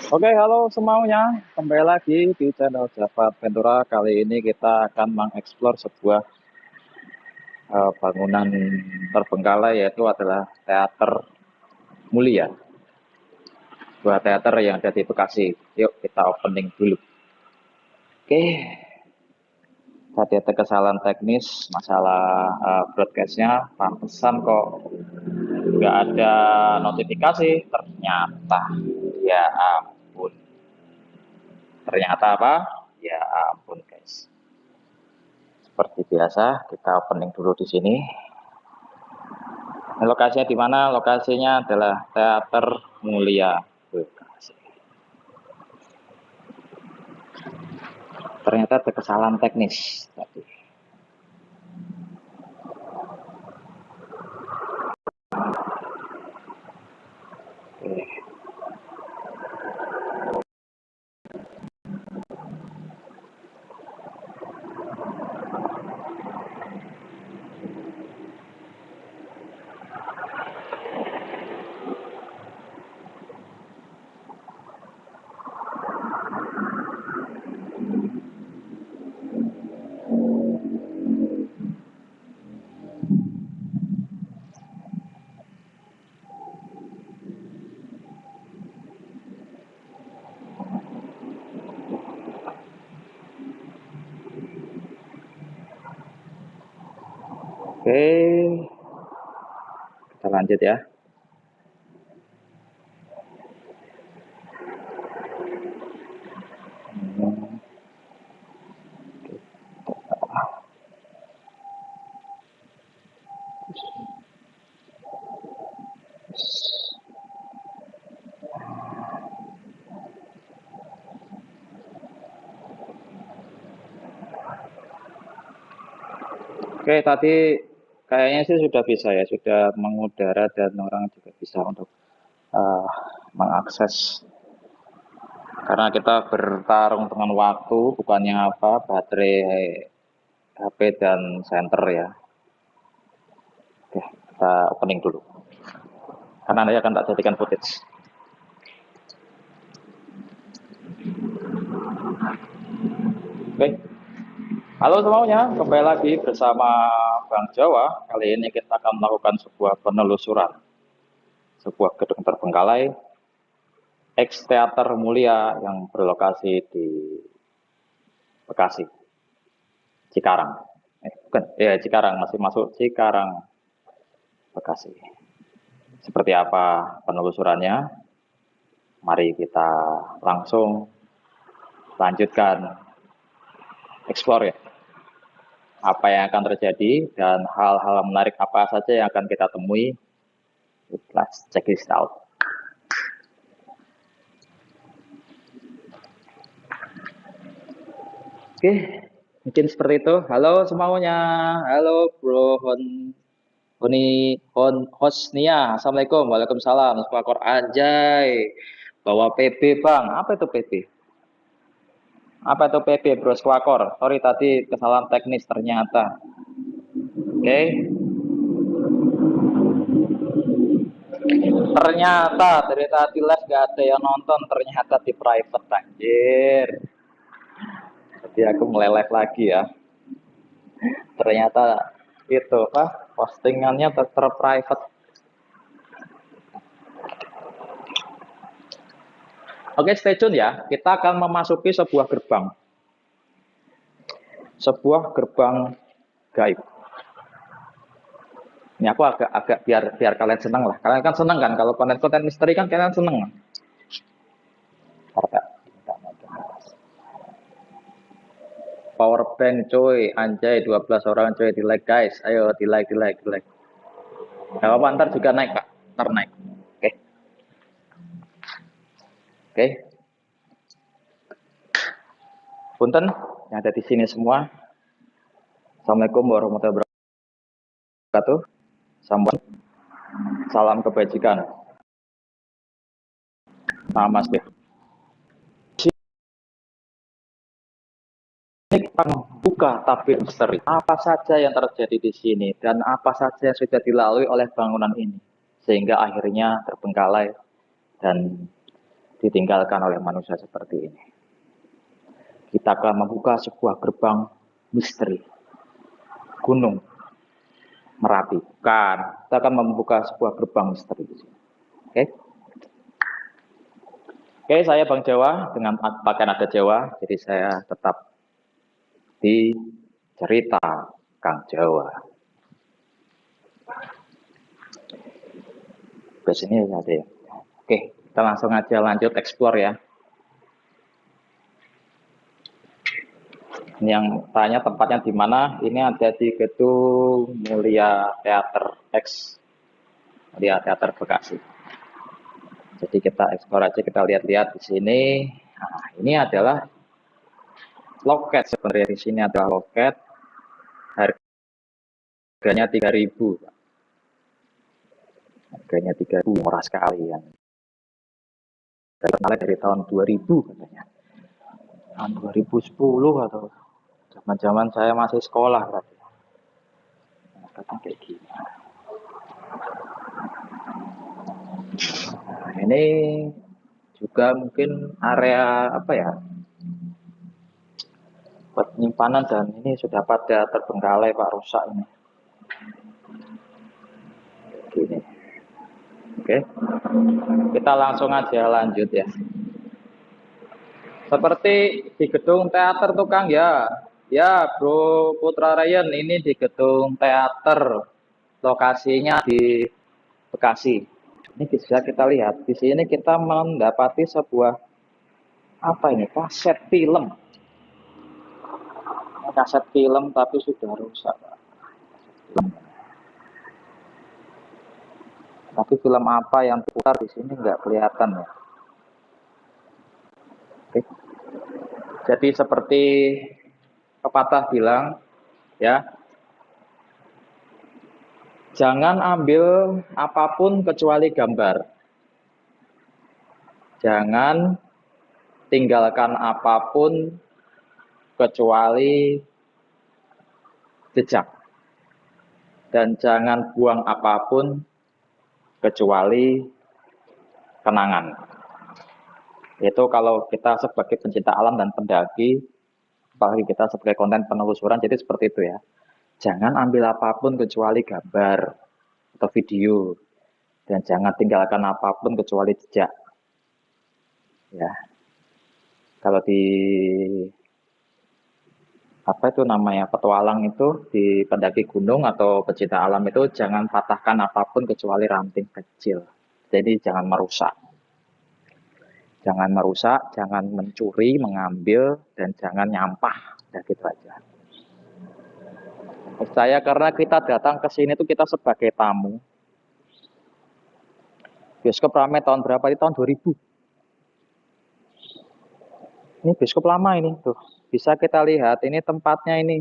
Oke, halo semuanya. Kembali lagi di channel Java Ventura. Kali ini kita akan mengeksplor sebuah bangunan terbengkalai, yaitu adalah Teater Mulia. Sebuah teater yang ada di Bekasi. Yuk kita opening dulu. Oke, tadi ada kesalahan teknis masalah broadcastnya. Pantesan kok nggak ada notifikasi. Ternyata, ya ampun. Ternyata apa? Ya ampun guys. Seperti biasa, kita opening dulu di sini. Lokasinya di mana? Lokasinya adalah Teater Mulia Bekasi. Ternyata ada kesalahan teknis tadi. Oke. Oke, kita lanjut ya. Oke, tadi kayaknya sih sudah bisa ya, sudah mengudara dan orang juga bisa untuk uh, mengakses. Karena kita bertarung dengan waktu, bukannya apa, baterai HP dan center ya. Oke, kita opening dulu. Karena nanti akan tak jadikan footage. Oke, halo semuanya, kembali lagi bersama Bang Jawa. Kali ini kita akan melakukan sebuah penelusuran sebuah gedung terbengkalai ex Teater Mulia yang berlokasi di Bekasi, Cikarang. Bukan, ya Cikarang, masih masuk Cikarang, Bekasi. Seperti apa penelusurannya? Mari kita langsung lanjutkan explore ya. Apa yang akan terjadi dan hal-hal menarik apa saja yang akan kita temui. Let's check this out. Oke, mungkin seperti itu. Halo semuanya. Halo Bro Hosnia. Assalamualaikum. Waalaikumsalam. Spakor anjay. Bawa PB Bang. Apa itu PB? Apa itu PB Bro Squakor? Sorry tadi kesalahan teknis ternyata. Oke. Ternyata dari tadi live gak ada yang nonton. Ternyata di private anjir. Jadi aku meleleh lagi ya. Ternyata itu apa? Postingannya terprivate. Oke, stay tune ya. Kita akan memasuki sebuah gerbang. Sebuah gerbang gaib. Ini aku agak biar kalian senang lah. Kalian kan senang kan kalau konten-konten misteri kan kalian senang. Power bank coy, anjay 12 orang coy di like guys. Ayo di like di like di like. Gak apa ntar juga naik kak. Ntar naik. Oke. Oke. Punten yang ada di sini semua. Assalamualaikum warahmatullahi wabarakatuh. Salam kebajikan. Namaste. Ini kita buka tabir misteri. Apa saja yang terjadi di sini dan apa saja yang sudah dilalui oleh bangunan ini sehingga akhirnya terbengkalai dan ditinggalkan oleh manusia seperti ini. Kita akan membuka sebuah gerbang misteri. Gunung Merapi. Bukan. Kita akan membuka sebuah gerbang misteri di sini. Oke? Oke, saya Bang Jawa dengan pakaian adat Jawa, jadi saya tetap di cerita Kang Jawa. Ke sini ada ya. Oke, kita langsung aja lanjut explore ya. Ini yang tanya tempatnya di mana? Ini ada di Gedung Mulia Teater X, Mulia Teater Bekasi. Jadi kita explore aja, kita lihat-lihat di sini. Nah, ini adalah loket sebenarnya, di sini adalah loket. Harganya 3.000. Harganya 3.000, murah sekali ya. Dari tahun 2000 katanya. Tahun 2010 atau zaman-zaman saya masih sekolah berarti. Nah, katanya kayak gini. Nah, ini juga mungkin area apa ya? Buat penyimpanan, dan ini sudah pada terbengkalai Pak, rusak ini. Gini. Oke. Kita langsung aja lanjut ya. Seperti di gedung teater tuh Kang ya. Ya, Bro Putra Ryan, ini di gedung teater. Lokasinya di Bekasi. Ini bisa kita lihat. Di sini kita mendapati sebuah apa ini? Kaset film. Kaset film tapi sudah rusak. Tapi film apa yang diputar di sini nggak kelihatan ya. Oke. Jadi seperti pepatah bilang ya, jangan ambil apapun kecuali gambar. Jangan tinggalkan apapun kecuali jejak. Dan jangan buang apapun kecuali kenangan. Itu kalau kita sebagai pencinta alam dan pendaki, apalagi kita sebagai konten penelusuran, jadi seperti itu ya. Jangan ambil apapun kecuali gambar atau video, dan jangan tinggalkan apapun kecuali jejak. Ya, kalau di apa itu namanya petualang itu, di pendaki gunung atau pecinta alam itu, jangan patahkan apapun kecuali ranting kecil. Jadi jangan merusak. Jangan merusak, jangan mencuri, mengambil, dan jangan nyampah. Ya gitu aja. Saya karena kita datang ke sini tuh kita sebagai tamu. Bioskop ramai tahun berapa? Ini tahun 2000. Ini bioskop lama ini tuh. Bisa kita lihat ini tempatnya ini.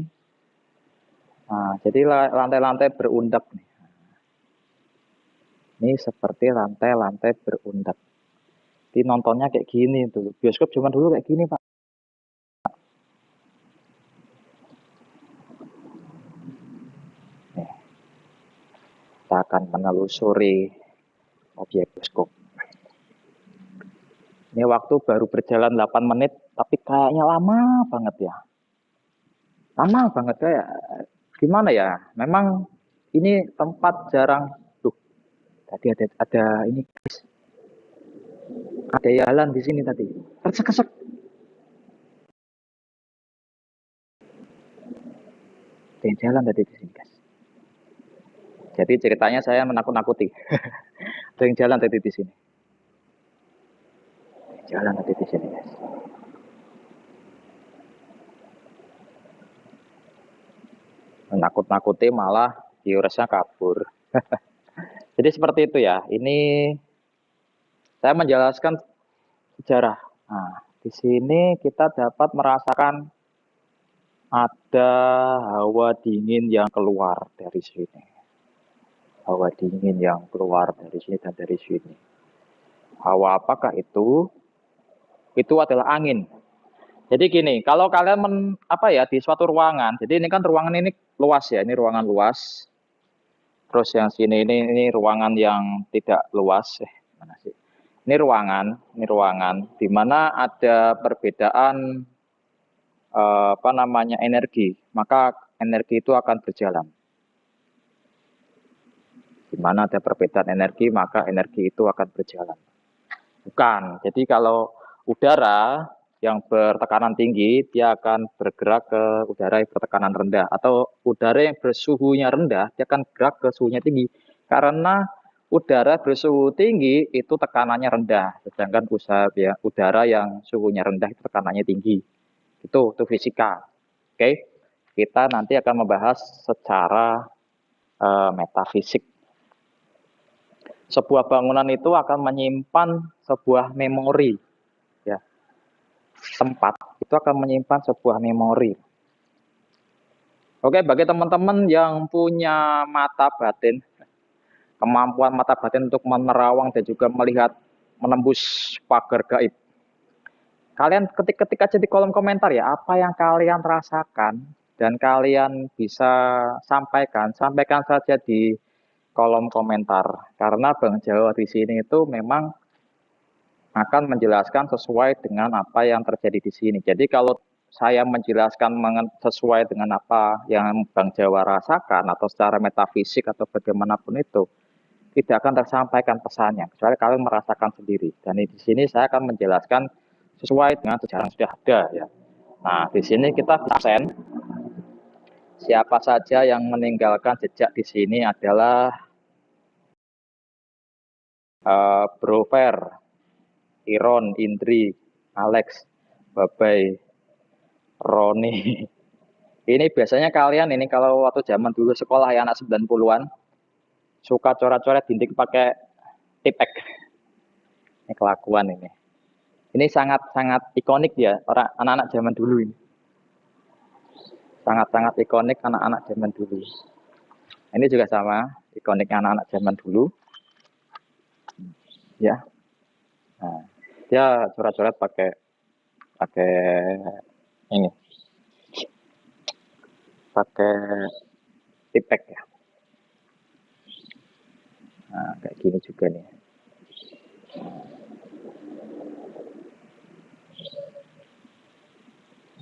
Nah, jadi lantai-lantai berundak nih. Ini seperti lantai-lantai berundak. Jadi nontonnya kayak gini tuh. Bioskop zaman dulu kayak gini, Pak. Nih. Kita akan menelusuri objek bioskop. Ini waktu baru berjalan 8 menit, tapi kayaknya lama banget ya. Lama banget kayak gimana ya? Memang ini tempat jarang. Tuh, tadi ada ini guys. Ada jalan di sini tadi. Kesek-kesek. Ada jalan tadi di sini, guys. Jadi ceritanya saya menakut-nakuti. Ada yang jalan tadi di sini. Jalan tadi di sini, guys. Menakut-nakuti malah viewersnya kabur. Jadi seperti itu ya. Ini saya menjelaskan sejarah. Nah, di sini kita dapat merasakan ada hawa dingin yang keluar dari sini. Hawa dingin yang keluar dari sini dan dari sini. Hawa apakah itu? Itu adalah angin. Jadi gini, kalau kalian di suatu ruangan, jadi ini kan ruangan ini luas ya, ini ruangan luas. Terus yang sini ini ruangan yang tidak luas, mana sih? ini ruangan di mana ada perbedaan energi, maka energi itu akan berjalan. Di mana ada perbedaan energi, maka energi itu akan berjalan. Bukan. Jadi kalau udara yang bertekanan tinggi, dia akan bergerak ke udara yang bertekanan rendah. Atau udara yang bersuhunya rendah, dia akan bergerak ke suhunya tinggi. Karena udara bersuhu tinggi itu tekanannya rendah. Sedangkan udara yang suhunya rendah itu tekanannya tinggi. Itu fisika. Oke, kita nanti akan membahas secara metafisik. Sebuah bangunan itu akan menyimpan sebuah memori, ya. Tempat itu akan menyimpan sebuah memori. Oke, bagi teman-teman yang punya mata batin, kemampuan mata batin untuk menerawang dan juga melihat menembus pagar gaib. Kalian ketik aja di kolom komentar ya, apa yang kalian rasakan dan kalian bisa sampaikan saja di kolom komentar. Karena Bang Jawa di sini itu memang akan menjelaskan sesuai dengan apa yang terjadi di sini. Jadi kalau saya menjelaskan sesuai dengan apa yang Bang Jawa rasakan atau secara metafisik atau bagaimanapun itu, tidak akan tersampaikan pesannya, kecuali kalian merasakan sendiri. Dan di sini saya akan menjelaskan sesuai dengan sejarah yang sudah ada, ya. Nah, di sini kita absen. Siapa saja yang meninggalkan jejak di sini adalah Brover, Iron, Indri, Alex, Babai, Roni. Ini biasanya kalian ini kalau waktu zaman dulu sekolah ya anak 90-an suka coret-coret dinding pakai tipek. Ini kelakuan ini. Ini sangat-sangat ikonik ya orang anak-anak zaman dulu ini. Sangat-sangat ikonik anak-anak zaman dulu. Ini juga sama, ikonik anak-anak zaman dulu. Ya. Nah, dia coret-coret pakai ini. Pakai tipek ya. Nah, kayak gini juga nih.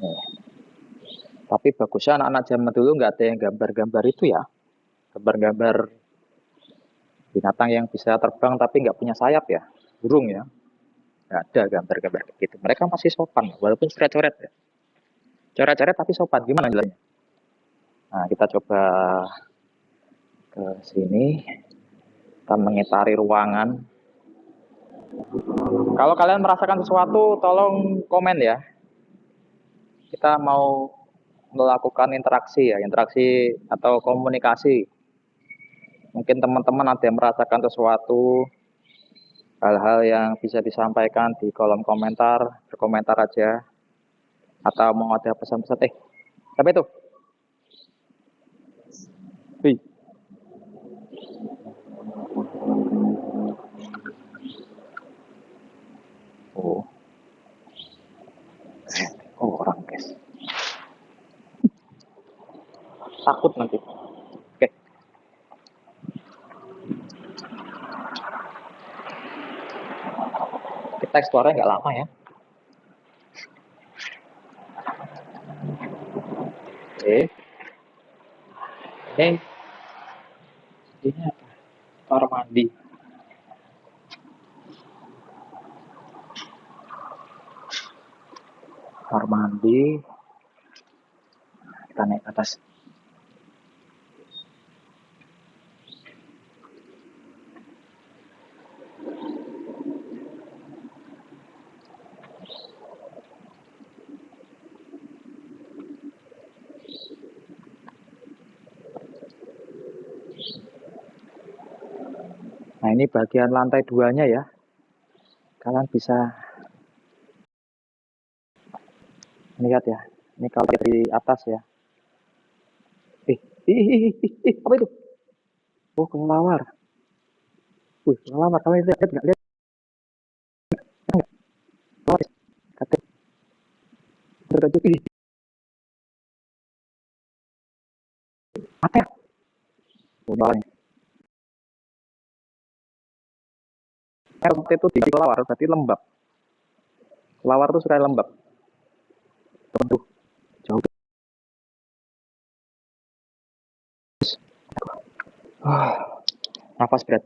Nih. Tapi bagusnya anak-anak zaman dulu nggak ada yang gambar-gambar itu ya. Gambar-gambar binatang yang bisa terbang tapi nggak punya sayap ya. Burung ya. Nggak ada gambar-gambar gitu. Mereka masih sopan, walaupun coret-coret ya. Coret-coret tapi sopan. Gimana jalannya? Nah, kita coba ke sini. Kita mengitari ruangan. Kalau kalian merasakan sesuatu, tolong komen ya. Kita mau melakukan interaksi ya, interaksi atau komunikasi. Mungkin teman-teman ada yang merasakan sesuatu, hal-hal yang bisa disampaikan di kolom komentar, berkomentar aja. Atau mau ada pesan-pesan, apa itu? Wih. Oh. Oh, orang guys. Takut nanti. Oke. Kita explore nggak lama ya. Oke. Ini apa? Kamar mandi. Kamar mandi. Kita naik ke atas. Nah, ini bagian lantai 2-nya ya. Kalian bisa lihat ya. Ini kalau dari atas ya. Apa itu? Oh, kelelawar. Wih, kelelawar. Kalian lihat nggak? Lihat nggak? Kata berkata ih, apa ya? Oh, bawahnya. Waktu itu di kelawar, berarti lembab. Kelawar tuh suka lembab. Aduh, jauh. Ah, nafas berat.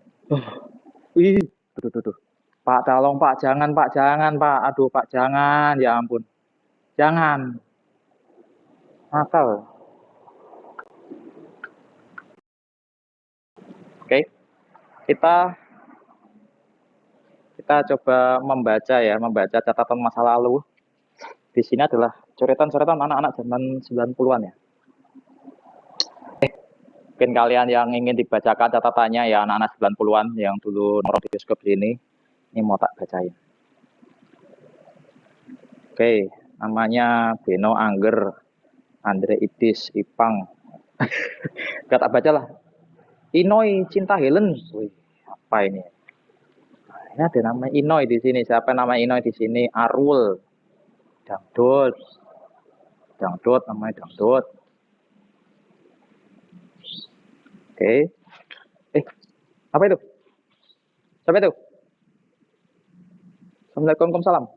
Wih, tuh. Pak, tolong Pak, jangan Pak, jangan Pak. Aduh Pak, jangan. Ya ampun, jangan. Nakal. Oke, kita kita coba membaca catatan masa lalu. Di sini adalah coretan-coretan anak-anak zaman 90-an ya. Mungkin kalian yang ingin dibacakan catatannya ya anak-anak 90-an yang dulu nongkrong di bioskop ini mau tak bacain. Oke, namanya Beno Angger, Andre Idis, Ipang. Gak tak baca lah. Inoy Cinta Helen. Wih, apa ini? Ini ada nama Inoy di sini. Siapa nama Inoy di sini? Arul. Dangdut. Dangdut namanya Dangdut. Oke. Apa itu? Siapa itu? Assalamualaikum salam.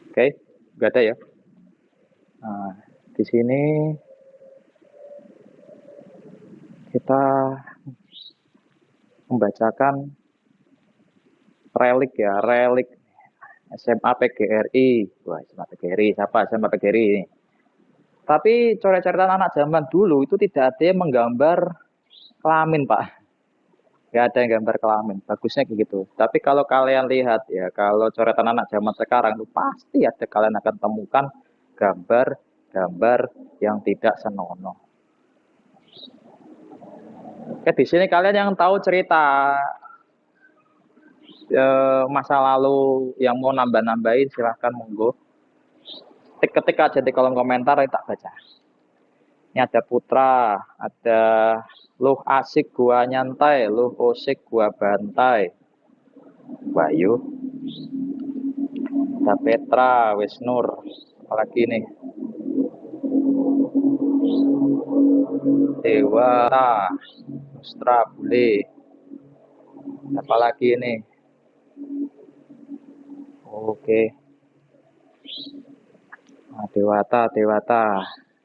Oke, gak ada ya. Nah, di sini kita membacakan relik ya, relik SMA PGRI. Wah, SMA PGRI, siapa SMA PGRI ini? Tapi coret-coretan anak zaman dulu itu tidak ada yang menggambar kelamin, Pak. Nggak ada yang gambar kelamin. Bagusnya kayak gitu. Tapi kalau kalian lihat ya, kalau coretan anak zaman sekarang itu pasti ada kalian akan temukan gambar-gambar yang tidak senonoh. Oke, di sini kalian yang tahu cerita masa lalu yang mau nambah-nambahin silahkan monggo. Ketik aja di kolom komentar tak baca. Ini ada Putra, ada Luh asik gua nyantai, Luh osik gua bantai. Bayu, ada Petra, Wisnur, apalagi nih. Dewa, Mustra, Bule. Apalagi ini. Oke. Nah, Dewata.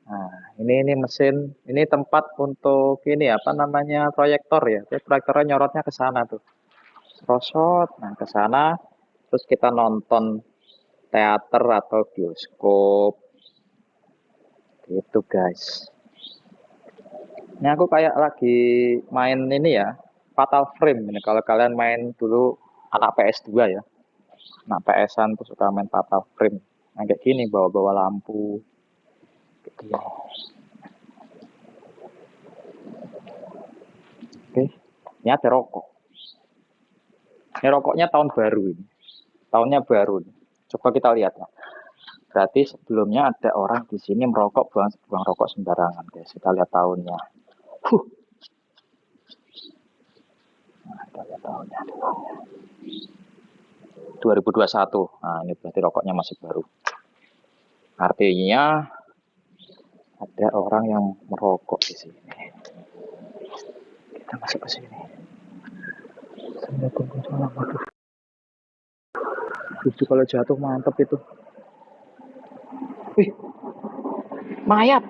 Nah, ini mesin, ini tempat untuk ini apa namanya proyektor ya. Proyektornya nyorotnya ke sana tuh. Rosot, nah ke sana terus kita nonton teater atau bioskop gitu guys. Ini aku kayak lagi main ini ya, Fatal Frame ini. Kalau kalian main dulu anak PS2 ya, anak PS-an tuh suka main Fatal Frame. Nah, kayak gini bawa-bawa lampu. Kayak gini. Oke, ini ada rokok. Ini rokoknya tahun baru ini. Tahunnya baru. Coba kita lihat ya. Berarti sebelumnya ada orang di sini merokok buang rokok sembarangan guys. Kita lihat tahunnya. Nah, kita lihat tahunnya. 2021. Nah, ini berarti rokoknya masih baru. Artinya ada orang yang merokok di sini. Kita masuk ke sini. Itu kalau jatuh mantep itu. Wih, mayat.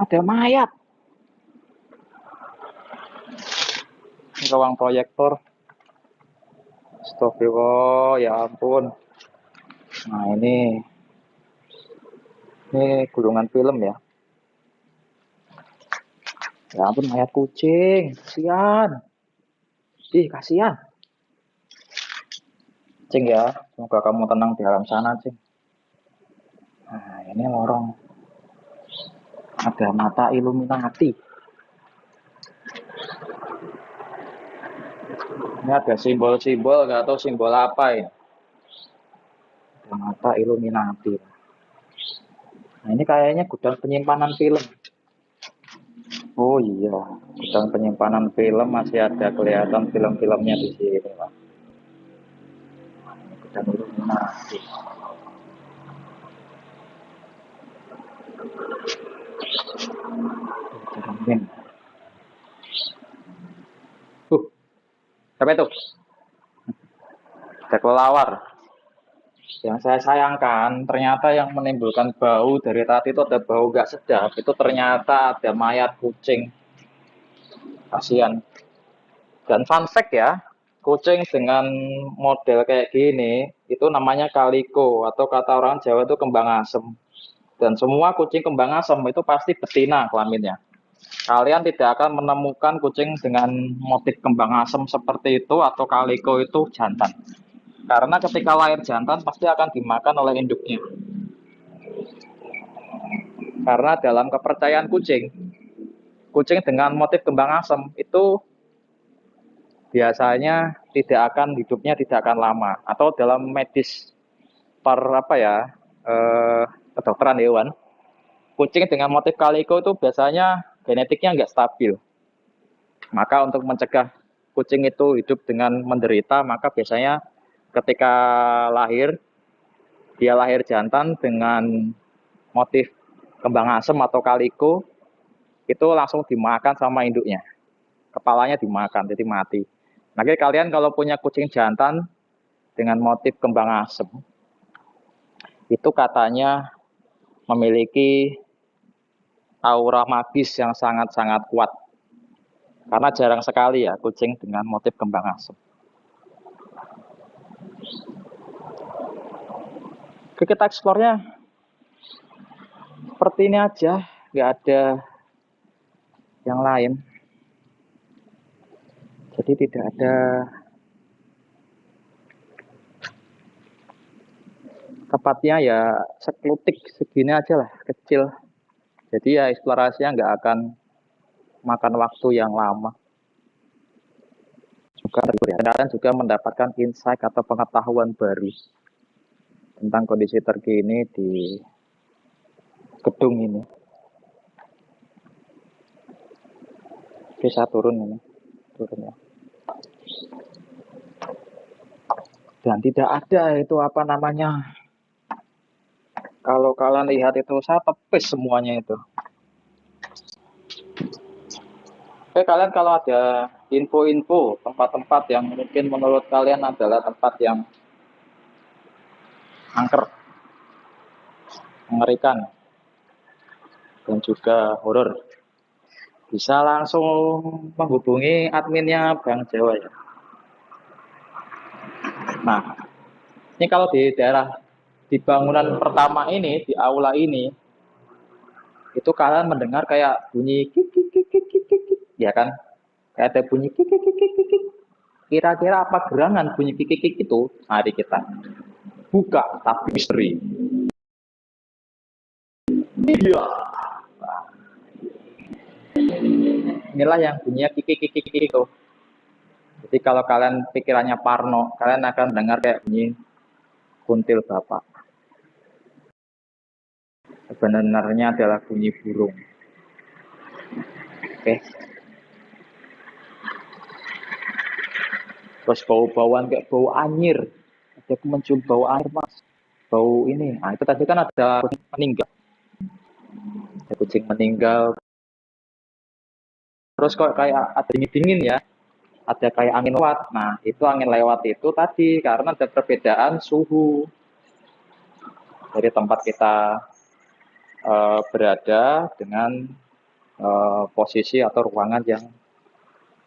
Ada mayat. Ini ruang proyektor. Astagfirullah, ya ampun. Nah, ini gulungan film ya. Ya ampun, mayat kucing. Kasihan. Ih, kasihan. Cing ya, semoga kamu tenang di alam sana, Cing. Nah, ini lorong. Ada mata Illuminati. Ini ada simbol-simbol, nggak tahu simbol apa ini. Ada mata Illuminati. Nah, ini kayaknya gudang penyimpanan film. Oh iya, gudang penyimpanan film masih ada kelihatan film-filmnya di sini, Pak. Gudang Illuminati. Cermin. Uh, Apa itu? Ada kelelawar. Yang saya sayangkan, ternyata yang menimbulkan bau dari tadi itu ada bau nggak sedap. Itu ternyata ada mayat kucing. Kasihan. Dan fun fact ya, kucing dengan model kayak gini, itu namanya kaliko, atau kata orang Jawa itu kembang asem. Dan semua kucing kembang asem itu pasti betina kelaminnya. Kalian tidak akan menemukan kucing dengan motif kembang asem seperti itu atau kaliko itu jantan. Karena ketika lahir jantan pasti akan dimakan oleh induknya. Karena dalam kepercayaan kucing, kucing dengan motif kembang asem itu biasanya tidak akan lama, atau dalam medis per apa ya, kedokteran hewan, kucing dengan motif kaliko itu biasanya genetiknya nggak stabil. Maka untuk mencegah kucing itu hidup dengan menderita, maka biasanya ketika lahir, dia lahir jantan dengan motif kembang asem atau kaliko, itu langsung dimakan sama induknya. Kepalanya dimakan, jadi mati. Nah, kalian kalau punya kucing jantan dengan motif kembang asem, itu katanya memiliki aura magis yang sangat-sangat kuat. Karena jarang sekali ya kucing dengan motif kembang asem. Oke, kita eksplornya seperti ini aja, nggak ada yang lain. Jadi tidak ada tempatnya, ya seklutik segini aja lah, kecil. Jadi ya eksplorasinya nggak akan makan waktu yang lama. Juga kalian juga mendapatkan insight atau pengetahuan baru tentang kondisi terkini di gedung ini. Bisa turun ini, turun ya. Dan tidak ada itu apa namanya, kalau kalian lihat itu saya tepis semuanya itu. Oke, kalian kalau ada info-info tempat-tempat yang mungkin menurut kalian adalah tempat yang angker, mengerikan, dan juga horor, bisa langsung menghubungi adminnya Bang Jawa ya. Nah, ini kalau di daerah, di bangunan pertama ini, di aula ini, itu kalian mendengar kayak bunyi kik kik kik kik kik kik, ya kan? Kayak ada bunyi kik kik kik kik kik. Kira-kira apa gerangan bunyi kik kik kik itu? Mari kita buka tapi misteri. Iya. Inilah yang bunyinya kik kik kik kik itu. Jadi kalau kalian pikirannya parno, kalian akan dengar kayak bunyi kuntil bapak. Sebenarnya adalah bunyi burung. Oke. Terus bau-bauan kayak bau anyir. Ada mencium bau air mas. Bau ini. Nah itu tadi kan ada kucing meninggal. Ada kucing meninggal. Terus kok kayak ada dingin-dingin ya. Ada kayak angin lewat. Nah itu angin lewat itu tadi karena ada perbedaan suhu dari tempat kita berada dengan posisi atau ruangan yang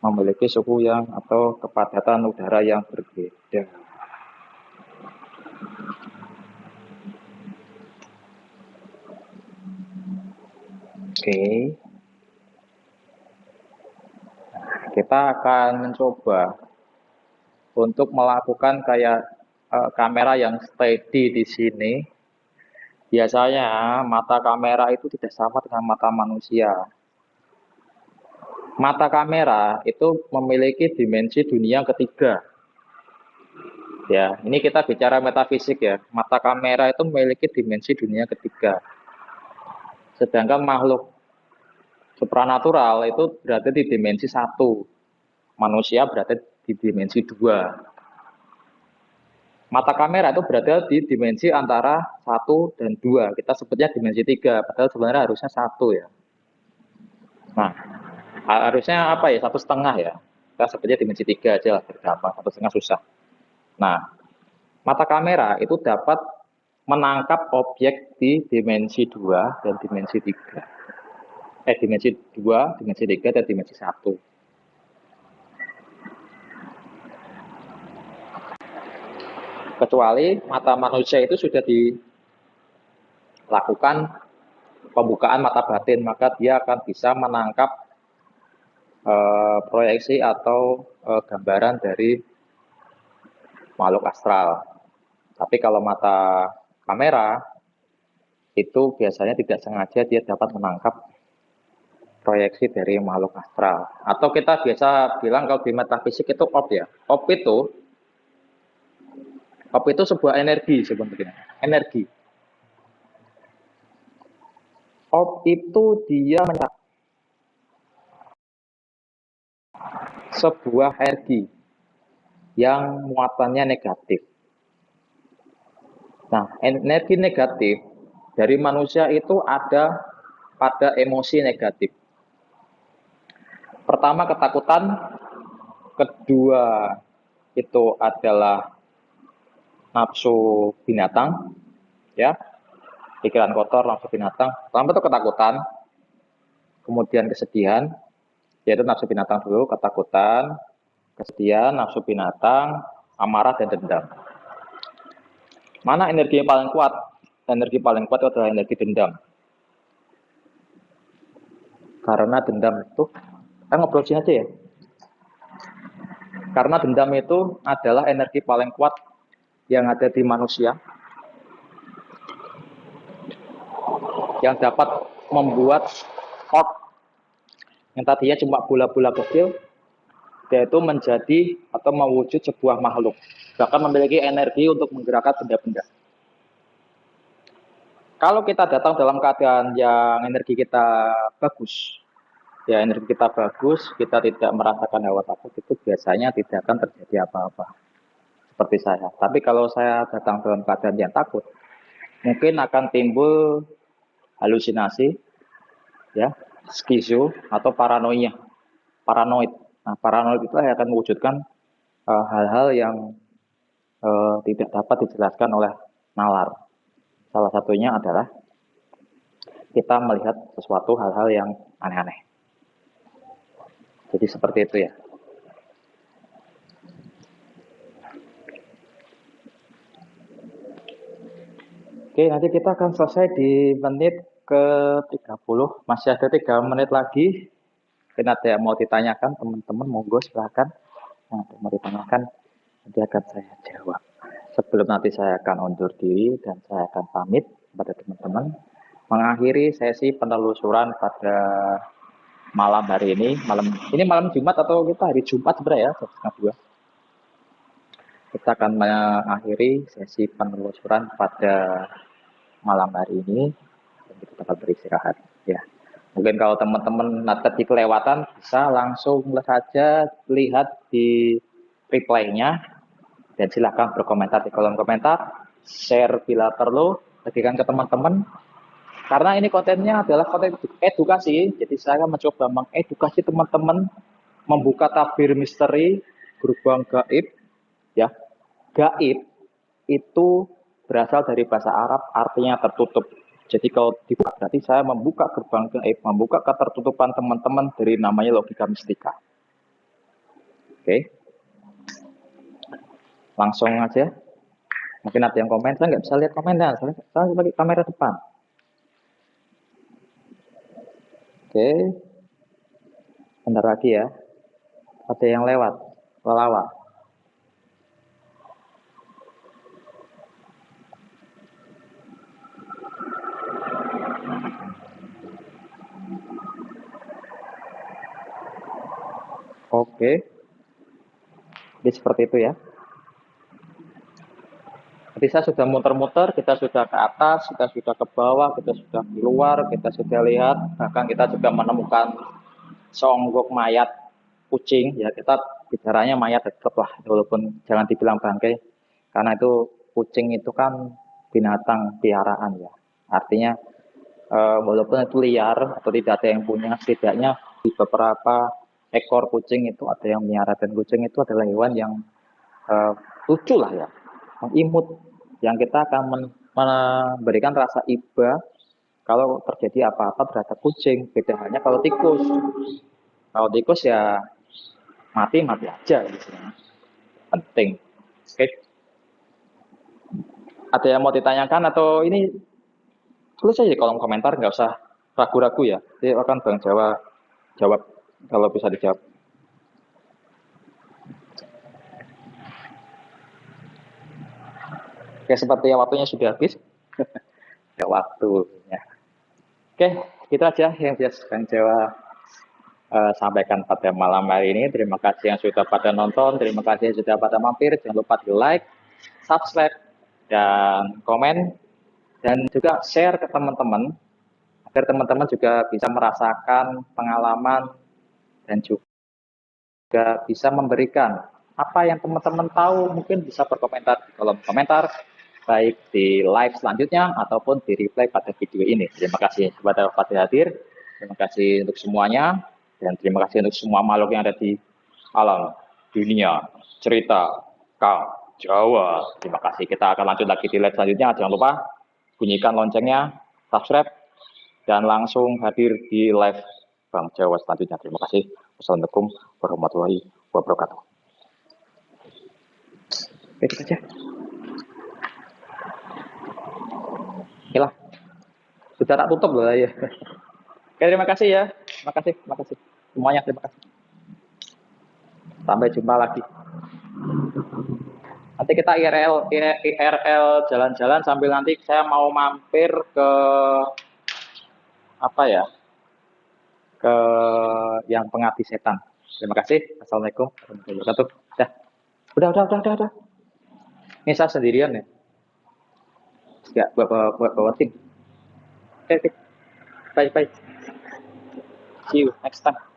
memiliki suhu yang atau kepadatan udara yang berbeda. Oke, kita akan mencoba untuk melakukan kayak kamera yang steady di sini. Biasanya mata kamera itu tidak sama dengan mata manusia. Mata kamera itu memiliki dimensi dunia ketiga. Ya, ini kita bicara metafisik ya. Mata kamera itu memiliki dimensi dunia ketiga. Sedangkan makhluk supranatural itu berada di dimensi satu. Manusia berada di dimensi dua. Mata kamera itu berada di dimensi antara 1 dan 2. Kita sebutnya dimensi 3, padahal sebenarnya harusnya 1 ya. Nah, harusnya apa ya? 1,5 ya. Kita sebutnya dimensi 3 aja lah, gampang. 1,5 susah. Nah, mata kamera itu dapat menangkap objek di dimensi 2 dan dimensi 3. Dimensi 2, dimensi 3, dan dimensi 1. Kecuali mata manusia itu sudah dilakukan pembukaan mata batin, maka dia akan bisa menangkap proyeksi atau gambaran dari makhluk astral. Tapi kalau mata kamera itu biasanya tidak sengaja dia dapat menangkap proyeksi dari makhluk astral. Atau kita biasa bilang kalau di metafisik itu op ya. Op itu sebuah energi sebenarnya. Energi. Op itu dia menangkap sebuah energi yang muatannya negatif. Nah, energi negatif dari manusia itu ada pada emosi negatif. Pertama ketakutan, kedua itu adalah nafsu binatang, ya, pikiran kotor, nafsu binatang. Pertama itu ketakutan, kemudian kesedihan, yaitu nafsu binatang dulu, ketakutan, kesedihan, nafsu binatang, amarah, dan dendam. Mana energi yang paling kuat? Energi paling kuat itu adalah energi dendam. Karena dendam itu, kita ngobrol sini aja ya. Karena dendam itu adalah energi paling kuat yang ada di manusia, yang dapat membuat orb yang tadinya cuma bola-bola kecil, yaitu menjadi atau mewujud sebuah makhluk, bahkan memiliki energi untuk menggerakkan benda-benda. Kalau kita datang dalam keadaan yang energi kita bagus, ya energi kita bagus, kita tidak merasakan hawa takut, itu biasanya tidak akan terjadi apa-apa. Seperti saya. Tapi kalau saya datang dalam keadaan yang takut, mungkin akan timbul halusinasi, ya, skizo atau paranoid. Nah, paranoid itu akan mewujudkan hal-hal yang tidak dapat dijelaskan oleh nalar. Salah satunya adalah kita melihat sesuatu hal-hal yang aneh-aneh. Jadi seperti itu ya. Oke, nanti kita akan selesai di menit ke-30. Masih ada 3 menit lagi. Mungkin ada yang mau ditanyakan, teman-teman, monggo silahkan. Yang mau ditanyakan, nanti akan saya jawab. Sebelum nanti saya akan undur diri dan saya akan pamit kepada teman-teman. Mengakhiri sesi penelusuran pada malam hari ini. Ini malam Jumat atau kita hari Jumat sebenarnya ya, 1:30. Kita akan mengakhiri sesi penelusuran pada malam hari ini dan kita dapat beristirahat ya. Mungkin kalau teman-teman tadi kelewatan bisa langsung saja lihat di reply-nya dan silahkan berkomentar di kolom komentar, share bila perlu, bagikan ke teman-teman. Karena ini kontennya adalah konten edukasi, jadi saya akan mencoba mengedukasi teman-teman membuka tabir misteri gerbang gaib ya. Gaib itu berasal dari bahasa Arab, artinya tertutup. Jadi kalau dibuka, berarti saya membuka gerbang gaib, membuka ketertutupan teman-teman dari namanya logika mistika. Oke. Langsung aja. Mungkin ada yang komen, saya nggak bisa lihat komennya, saya pakai kamera depan. Oke. Bentar lagi ya. Ada yang lewat, lelawar. Oke. Jadi seperti itu ya. Jadi saya sudah muter-muter, kita sudah ke atas, kita sudah ke bawah, kita sudah keluar, kita sudah lihat, bahkan kita juga menemukan seonggok mayat kucing. Ya kita bicaranya mayat tetap lah, walaupun jangan dibilang bangkai. Karena itu kucing itu kan binatang piaraan ya. Artinya walaupun itu liar atau tidak ada yang punya, setidaknya di beberapa ekor kucing itu ada yang miara, dan kucing itu adalah hewan yang uh, lucu lah ya, mengimut, yang kita akan memberikan rasa iba kalau terjadi apa-apa terhadap kucing. Beda halnya kalau tikus. Kalau tikus ya mati aja gitu. Penting. Oke. Ada yang mau ditanyakan atau ini tulis aja di kolom komentar, nggak usah ragu-ragu ya. Jadi akan Bang Jawa jawab kalau bisa dijawab. Oke, sepertinya waktunya sudah habis. Ya waktunya. Oke, gitu aja yang bisa Bang Jawa sampaikan pada malam hari ini. Terima kasih yang sudah pada nonton, terima kasih yang sudah pada mampir. Jangan lupa di like, subscribe, dan komen, dan juga share ke teman-teman agar teman-teman juga bisa merasakan pengalaman dan juga bisa memberikan apa yang teman-teman tahu. Mungkin bisa berkomentar di kolom komentar, baik di live selanjutnya ataupun di reply pada video ini. Terima kasih kepada pada hadir, terima kasih untuk semuanya, dan terima kasih untuk semua makhluk yang ada di alam dunia cerita Kang Jawa. Terima kasih. Kita akan lanjut lagi di live selanjutnya. Jangan lupa bunyikan loncengnya, subscribe, dan langsung hadir di live Bang Jawa selanjutnya. Terima kasih. Wassalamualaikum warahmatullahi wabarakatuh. Oke, itu saja. Oke lah. Sudah tak tutup loh ya. Oke, terima kasih ya. Terima kasih. Semuanya terima kasih. Sampai jumpa lagi. Nanti kita IRL jalan-jalan sambil nanti saya mau mampir ke apa ya? Ke yang pengabdi setan. Terima kasih. Assalamualaikum warahmatullahi wabarakatuh. Udah. Ini saya sendirian ya. Ya, bawa tim. Oke. Bye. See you next time.